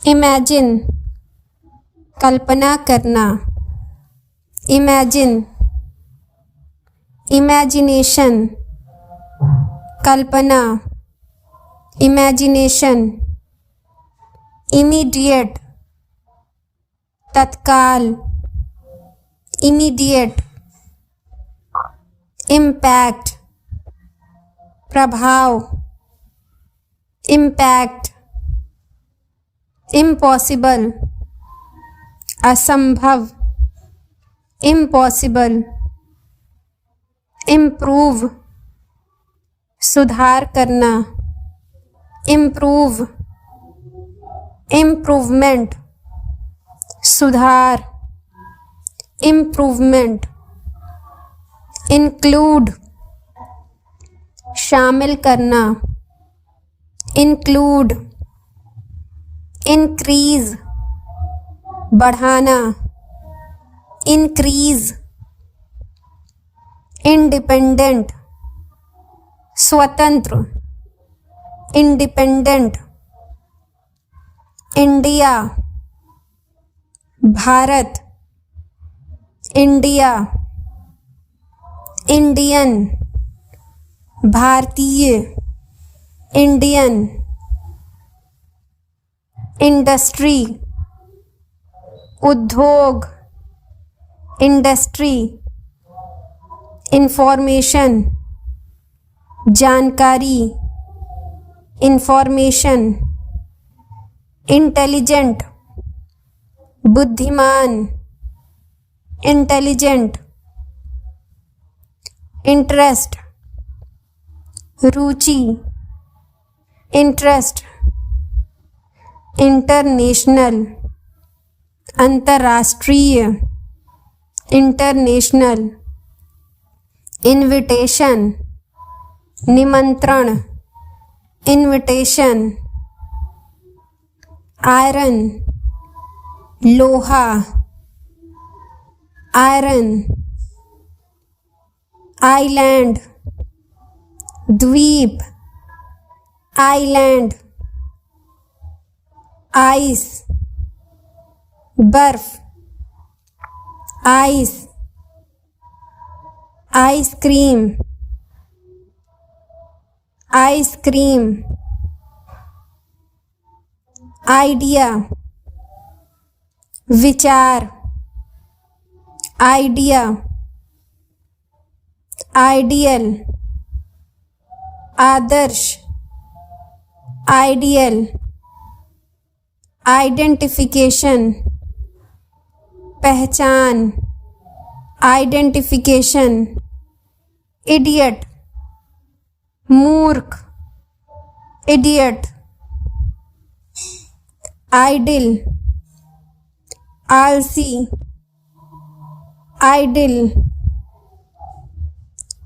Imagine कल्पना करना, imagine, imagination कल्पना, imagination, immediate तत्काल, immediate, impact प्रभाव, इम्पैक्ट, इम्पॉसिबल असंभव, इम्पॉसिबल, इम्प्रूव सुधार करना, इम्प्रूव, इम्प्रूवमेंट सुधार, इम्प्रूवमेंट, इंक्लूड शामिल करना, इंक्लूड, इंक्रीज बढ़ाना, इंक्रीज, इंडिपेंडेंट स्वतंत्र, independent, India Bharat, India, Indian भारतीय, इंडियन, इंडस्ट्री उद्योग, इंडस्ट्री, इंफॉर्मेशन जानकारी, इंफॉर्मेशन, इंटेलिजेंट बुद्धिमान, इंटेलिजेंट, इंटरेस्ट रुचि, इंटरेस्ट, इंटरनेशनल अंतर्राष्ट्रीय, इंटरनेशनल, इनविटेशन निमंत्रण, इनविटेशन, आयरन लोहा, आयरन, आइलैंड द्वीप, आइलैंड, आइस बर्फ, आइस, आइसक्रीम, आइसक्रीम, आइडिया विचार, आइडिया, आइडियल, आदर्श, आइडियल, आइडेंटिफिकेशन पहचान, आइडेंटिफिकेशन, इडियट मूर्ख, इडियट, आइडिल आलसी, आइडिल,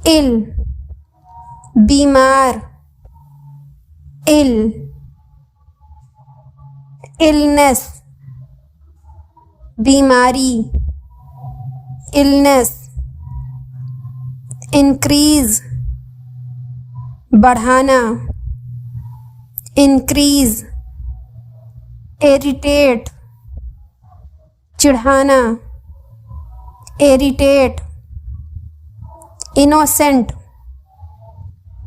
इल बीमार, इल, इलनेस बीमारी, इलनेस, इंक्रीज बढ़ाना, इंक्रीज, इरिटेट चिढ़ाना, इरिटेट, इनोसेंट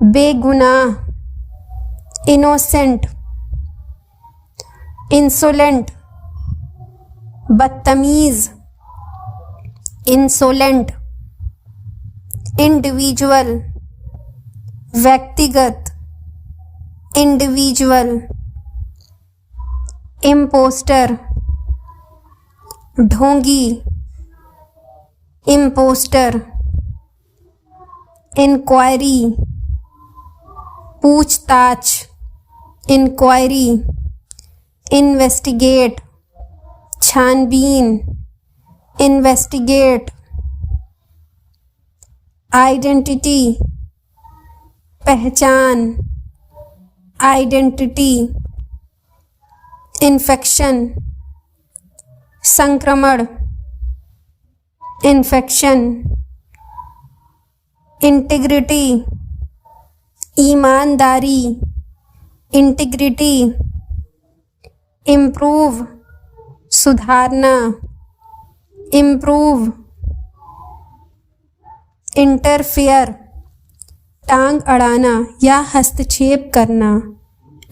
बेगुनाह, इनोसेंट, इंसोलेंट बदतमीज, इंसोलेंट, इंडिविजुअल व्यक्तिगत, इंडिविजुअल, इम्पोस्टर ढोंगी, इम्पोस्टर, इंक्वायरी पूछताछ, इंक्वायरी, इन्वेस्टिगेट छानबीन, इन्वेस्टिगेट, आइडेंटिटी पहचान, आइडेंटिटी, इन्फेक्शन संक्रमण, इन्फेक्शन, इंटीग्रिटी ईमानदारी, इंटीग्रिटी, इम्प्रूव सुधारना, इम्प्रूव। इंटरफेयर टांग अड़ाना या हस्तक्षेप करना,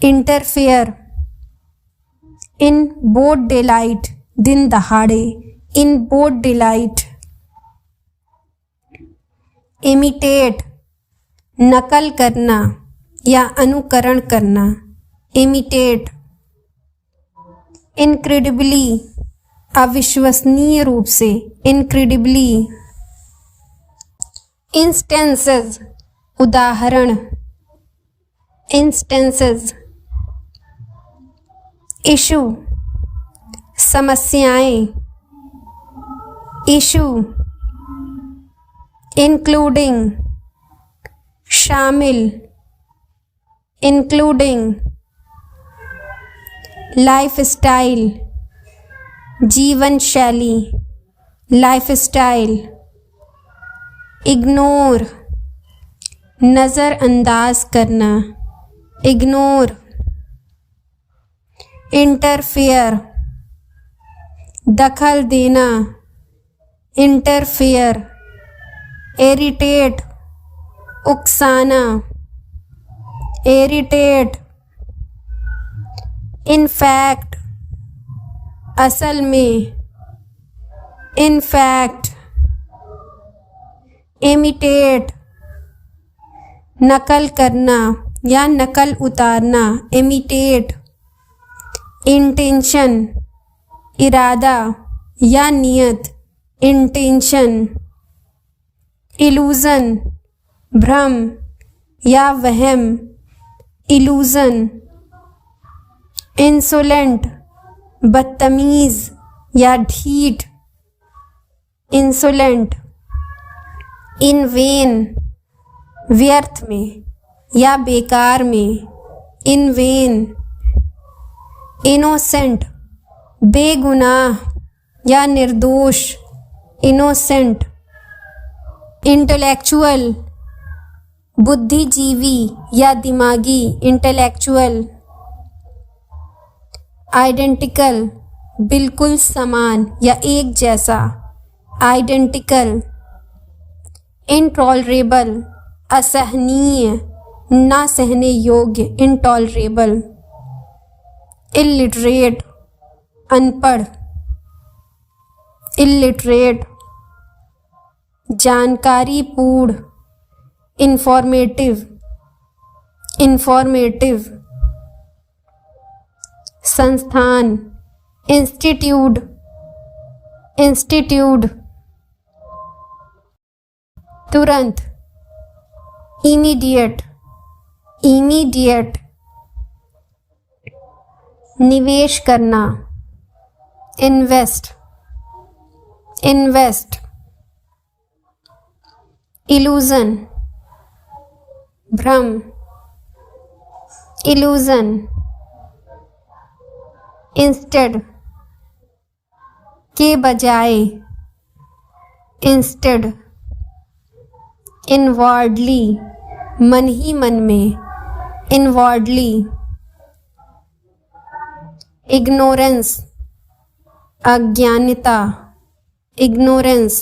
इंटरफेयर। इन ब्रॉड डेलाइट दिन दहाड़े, इन ब्रॉड डेलाइट। इमिटेट नकल करना या अनुकरण करना, इमिटेट। इनक्रेडिबली अविश्वसनीय रूप से, इनक्रेडिबली। इंस्टेंसेस उदाहरण, इंस्टेंसेस। इशू समस्याएं, इशू। इंक्लूडिंग शामिल, इंक्लूडिंग। लाइफ स्टाइल जीवन शैली, लाइफ स्टाइल। इग्नोर नज़रअंदाज करना, इग्नोर। इंटरफेयर दखल देना, इंटरफेयर। इरिटेट उकसाना, इरिटेट। इनफैक्ट असल में, इनफैक्ट। इमिटेट नकल करना या नकल उतारना, इमिटेट। इंटेंशन इरादा या नियत, इंटेंशन। इल्यूजन भ्रम या वहम, इल्यूजन। इंसोलेंट बदतमीज या ढीठ, इंसोलेंट। इन वेन व्यर्थ में या बेकार में, इन वेन। इनोसेंट बेगुनाह या निर्दोष, इनोसेंट। इंटेलेक्चुअल बुद्धिजीवी या दिमागी, इंटेलेक्चुअल। आइडेंटिकल बिल्कुल समान या एक जैसा, आइडेंटिकल। इंटॉलरेबल असहनीय ना सहने योग्य, इंटॉलरेबल। इलिटरेट अनपढ़, इलिटरेट। जानकारीपूर्ण इंफॉर्मेटिव, इंफॉर्मेटिव। संस्थान इंस्टीट्यूट, इंस्टीट्यूट। तुरंत इमीडिएट, इमीडिएट। निवेश करना, इन्वेस्ट, इन्वेस्ट। इल्यूजन भ्रम, इल्यूजन। इंस्टेड के बजाय, इंस्टेड। इनवार्डली मन ही मन में, इनवार्डली। इग्नोरेंस अज्ञानता, इग्नोरेंस।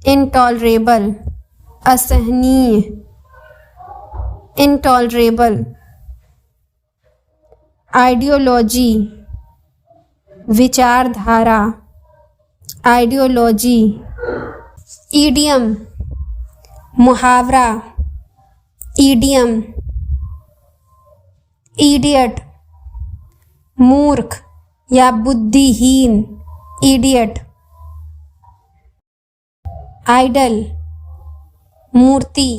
इंटॉलरेबल असहनीय, इंटॉलरेबल। आइडियोलॉजी विचारधारा, आइडियोलॉजी। ईडियम मुहावरा, ईडियम। इडियट मूर्ख या बुद्धिहीन, इडियट। आइडल मूर्ति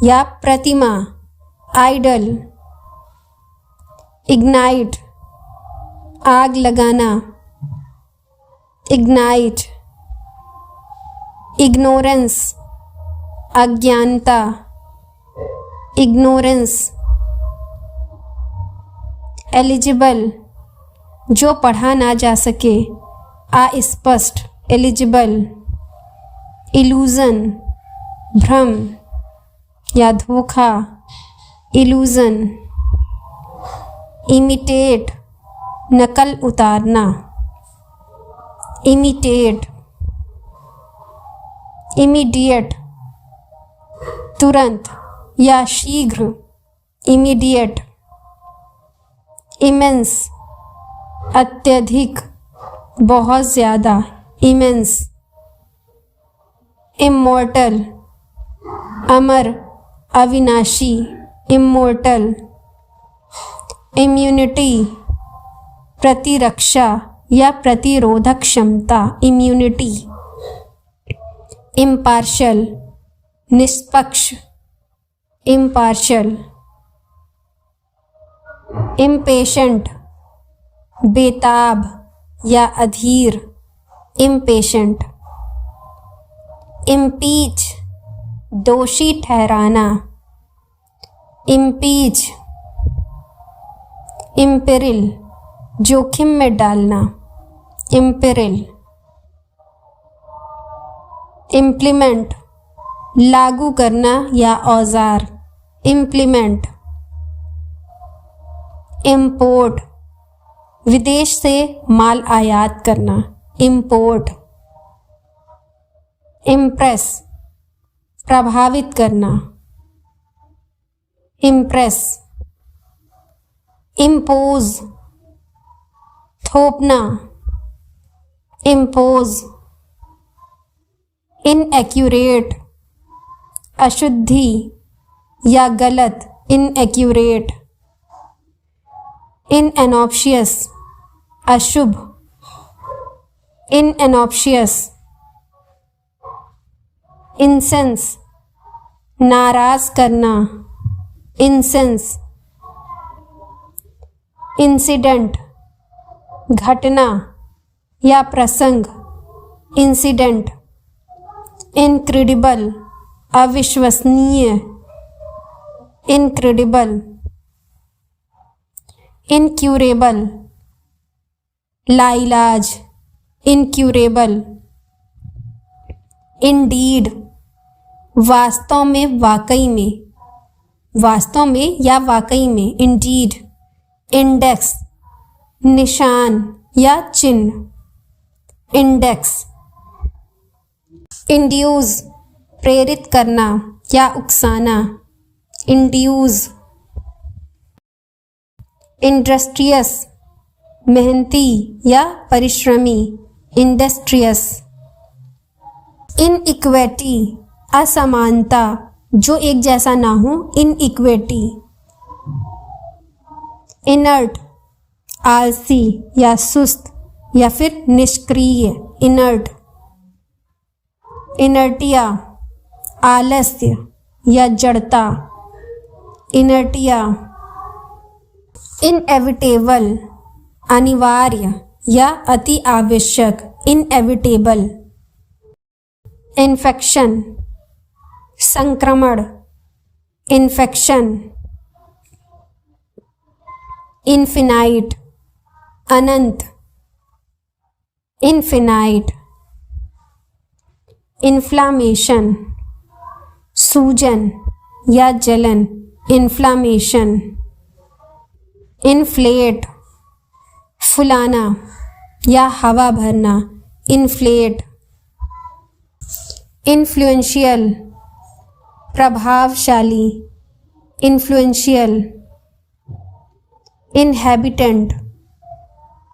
या प्रतिमा, आइडल। इग्नाइट आग लगाना, इग्नाइट। इग्नोरेंस अज्ञानता, इग्नोरेंस। एलिजिबल जो पढ़ा ना जा सके, अस्पष्ट, एलिजिबल। इल्यूजन भ्रम या धोखा, इल्यूजन। इमिटेट नकल उतारना, इमिटेट। इमीडिएट तुरंत या शीघ्र, इमीडिएट। इमेंस अत्यधिक, बहुत ज़्यादा, इमेंस। इमॉर्टल अमर, अविनाशी, इमॉर्टल। इम्यूनिटी प्रतिरक्षा या प्रतिरोधक क्षमता, इम्यूनिटी। इम्पार्शियल निष्पक्ष, इम्पार्शियल। इम्पेशेंट बेताब या अधीर, इम्पेशेंट। इम्पीच दोषी ठहराना, इम्पीच। इम्पेरिल जोखिम में डालना, इम्पेरिल। इम्प्लीमेंट लागू करना या औजार, इम्प्लीमेंट। इम्पोर्ट विदेश से माल आयात करना, इम्पोर्ट। इम्प्रेस प्रभावित करना, इम्प्रेस। इम्पोज थोपना, इम्पोज। इनएक्यूरेट अशुद्धि या गलत, इनएक्यूरेट। इनएनॉप्शियस अशुभ, इनएनॉप्शियस। इंसेंस नाराज करना, इंसेंस। इंसिडेंट घटना या प्रसंग, इंसिडेंट। इनक्रेडिबल अविश्वसनीय, इनक्रेडिबल। इनक्यूरेबल लाइलाज, इनक्यूरेबल। इंडीड वास्तव में, वाकई में, वास्तव में या वाकई में, इंडीड। इंडेक्स निशान या चिन्ह, इंडेक्स। इंड्यूस प्रेरित करना या उकसाना, इंड्यूस। इंडस्ट्रियस मेहनती या परिश्रमी, इंडस्ट्रियस। इनइक्विटी असमानता, जो एक जैसा ना हो, इनइक्विटी। इनर्ट आलसी या सुस्त या फिर निष्क्रिय, इनर्ट। इनर्टिया आलस्य या जड़ता, इनर्टिया। इनएविटेबल अनिवार्य या अति आवश्यक, इनएविटेबल। इन्फेक्शन संक्रमण, इन्फेक्शन। इनफिनाइट अनंत, इनफिनाइट। इन्फ्लामेशन सूजन या जलन, इन्फ्लामेशन। इन्फ्लेट फुलाना या हवा भरना, इन्फ्लेट। इन्फ्लुएंशियल प्रभावशाली, इन्फ्लुएंशियल। इनहैबिटेंट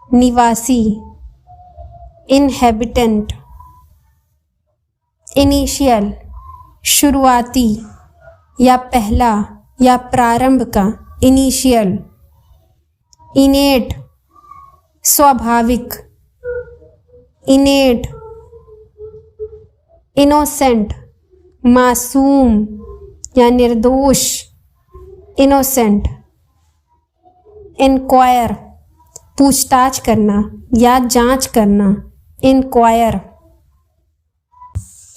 निवासी, इनहैबिटेंट। इनिशियल शुरुआती या पहला या प्रारंभ का, इनिशियल। इनेट स्वाभाविक, इनेट। इनोसेंट मासूम या निर्दोष, इनोसेंट। इंक्वायर पूछताछ करना या जांच करना, इंक्वायर।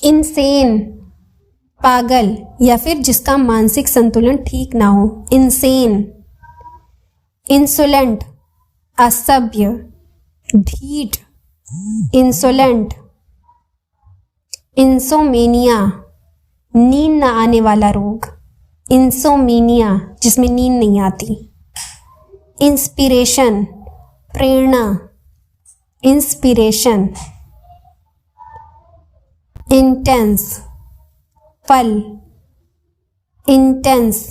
इनसेन पागल या फिर जिसका मानसिक संतुलन ठीक ना हो, इनसेन। इंसोलेंट असभ्य ढीठ, इंसोलेंट। इंसोमेनिया नींद न आने वाला रोग, इंसोमेनिया जिसमें नींद नहीं आती, इंस्पिरेशन प्रेरणा, इंस्पिरेशन। इंटेंस पल, इंटेंस।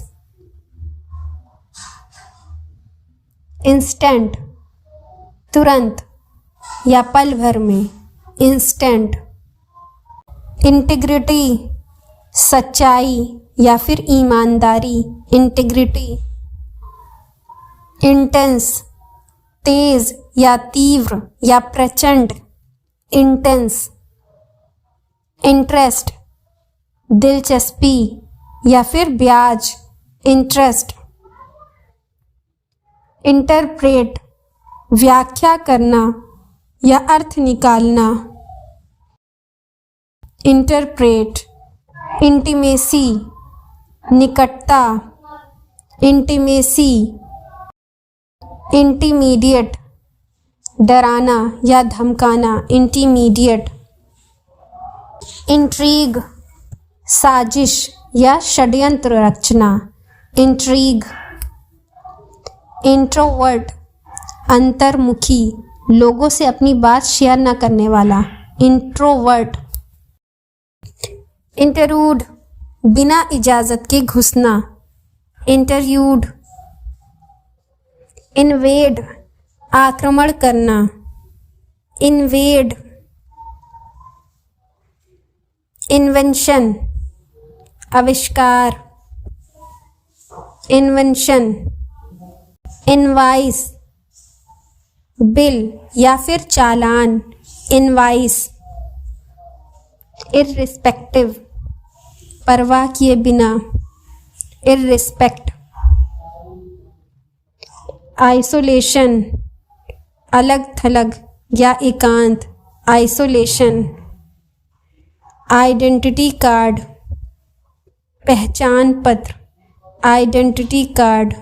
इंस्टेंट तुरंत या पल भर में, इंस्टेंट। इंटीग्रिटी सच्चाई या फिर ईमानदारी, इंटीग्रिटी। इंटेंस तेज या तीव्र या प्रचंड, इंटेंस। इंटरेस्ट दिलचस्पी या फिर ब्याज, इंटरेस्ट। इंटरप्रेट व्याख्या करना या अर्थ निकालना, इंटरप्रेट। इंटीमेसी निकटता, इंटीमेसी। इंटीमीडिएट डराना या धमकाना, इंटीमीडिएट। इंट्रीग साजिश या षड्यंत्र रचना, इंट्रीग। इंट्रोवर्ट अंतर्मुखी, लोगों से अपनी बात शेयर न करने वाला, इंट्रोवर्ट। इंटरूड बिना इजाज़त के घुसना, इंटरयूड। इन्वेड आक्रमण करना, इन्वेड। इन्वेंशन आविष्कार, इन्वेंशन। इनवाइस बिल या फिर चालान, इनवाइस। इर्रिस्पेक्टिव परवाह किए बिना, इर्रिस्पेक्ट। आइसोलेशन अलग थलग या एकांत, आइसोलेशन। आइडेंटिटी कार्ड पहचान पत्र, आइडेंटिटी कार्ड।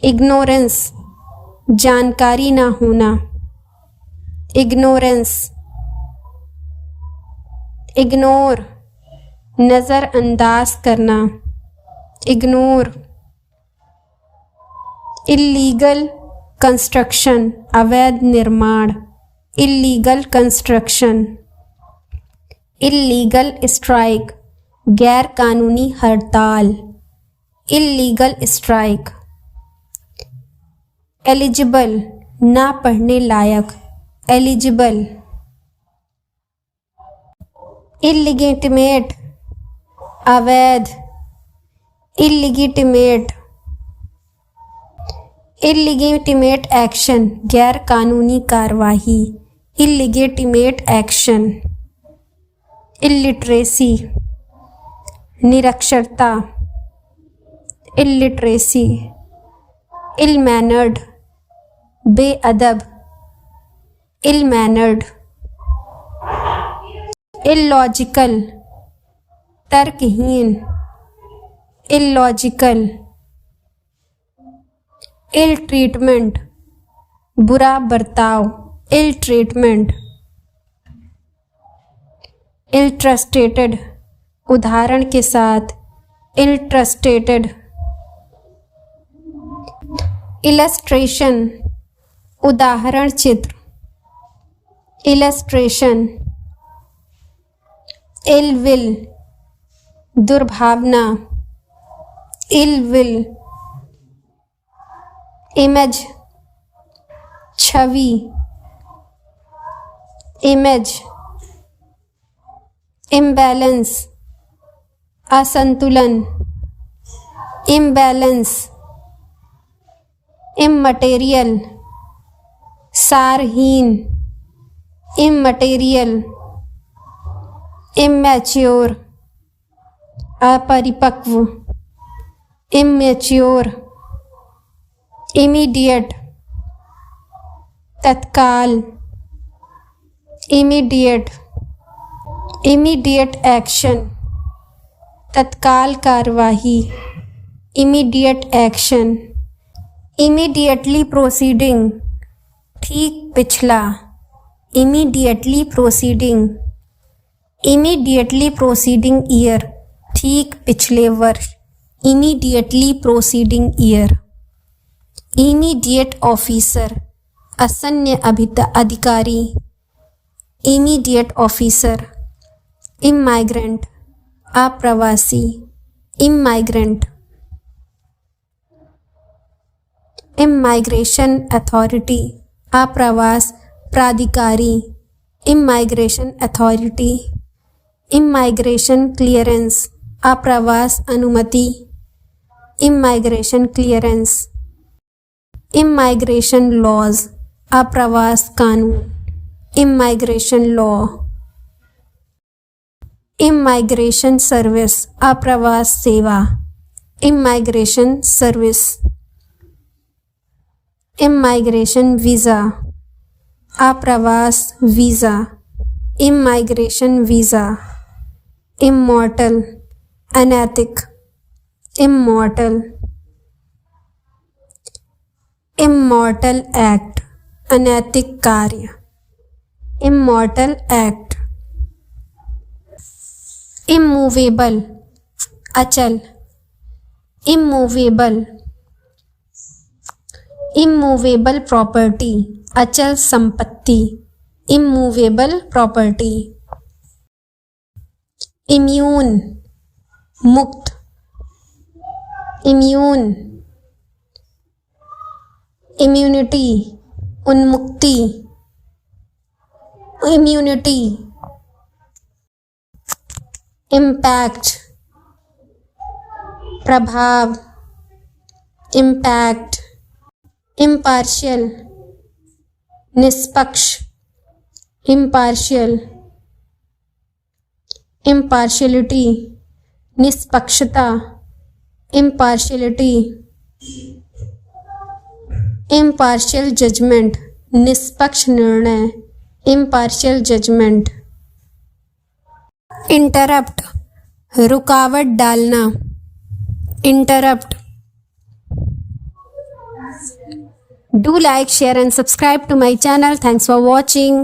इग्नोरेंस जानकारी ना होना, इग्नोरेंस। इग्नोर नज़रअंदाज करना, इग्नोर। इल्लीगल कंस्ट्रक्शन अवैध निर्माण, इल्लीगल कंस्ट्रक्शन। इल्लीगल स्ट्राइक गैर कानूनी हड़ताल, इल्लीगल स्ट्राइक। एलिजिबल ना पढ़ने लायक, एलिजिबल। इल्लीगिटिमेट अवैध, इल्लीगिटिमेट। इल्लीगिटिमेट एक्शन गैर कानूनी कार्यवाही, इल्लीगिटिमेट एक्शन। इल्लिटरेसी निरक्षरता, इल्लिटरेसी। इल मैनर्ड बेअदब, इल मैनर्ड। इलॉजिकल तर्कहीन, इलॉजिकल। इल ट्रीटमेंट बुरा बर्ताव, इल ट्रीटमेंट। इल्ट्रस्टेटेड उदाहरण के साथ, इल्ट्रस्टेटेड। इलस्ट्रेशन उदाहरण चित्र, इलस्ट्रेशन। इल विल दुर्भावना, इल विल। इमेज छवि, इमेज। इम्बैलेंस असंतुलन, इम्बैलेंस। इममटेरियल सारहीन, इममटेरियल। इमैच्योर अपरिपक्व, इमैच्योर। इमीडिएट तत्काल, इमीडिएट। इमीडिएट एक्शन तत्काल कार्यवाही, इमीडिएट एक्शन। इमीडिएटली प्रोसीडिंग ठीक पिछला, immediately proceeding. Immediately proceeding year ठीक पिछले वर्ष, immediately proceeding year. Immediate officer, असन्य अधिकारी, इमीडिएट ऑफिसर। इमाइग्रेंट, अप्रवासी, इमाइग्रेंट। इमाइग्रेशन अथॉरिटी, आप्रवास प्राधिकारी, इमाइग्रेशन अथॉरिटी। इमाइग्रेशन क्लियरेंस, आप्रवास अनुमति, इमाइग्रेशन क्लियरेंस। इमाइग्रेशन लॉज, आप्रवास कानून, इमाइग्रेशन लॉ। इमाइग्रेशन सर्विस, आप्रवास सेवा, इमाइग्रेशन सर्विस। इमाइग्रेशन वीज़ा, आप्रवास वीज़ा, इमाइग्रेशन वीज़ा। इमॉर्टल, अनैतिक, इमॉर्टल। इमॉर्टल एक्ट, अनैतिक कार्य, इमॉर्टल एक्ट। इमूवेबल, अचल, इमूवेबल। इमूवेबल प्रॉपर्टी, अचल संपत्ति, इमूवेबल प्रॉपर्टी। इम्यून, मुक्त, इम्यून। इम्यूनिटी, उन्मुक्ति, इम्यूनिटी। इम्पैक्ट, प्रभाव, इम्पैक्ट। इम्पार्शियल, निष्पक्ष, इम्पार्शियल। इम्पार्शियलिटी, निष्पक्षता, इम्पार्शियलिटी। इम्पार्शियल जजमेंट, निष्पक्ष निर्णय, इम्पार्शियल जजमेंट। इंटरप्ट, रुकावट डालना, interrupt. Do like, share and subscribe to my channel. Thanks for watching.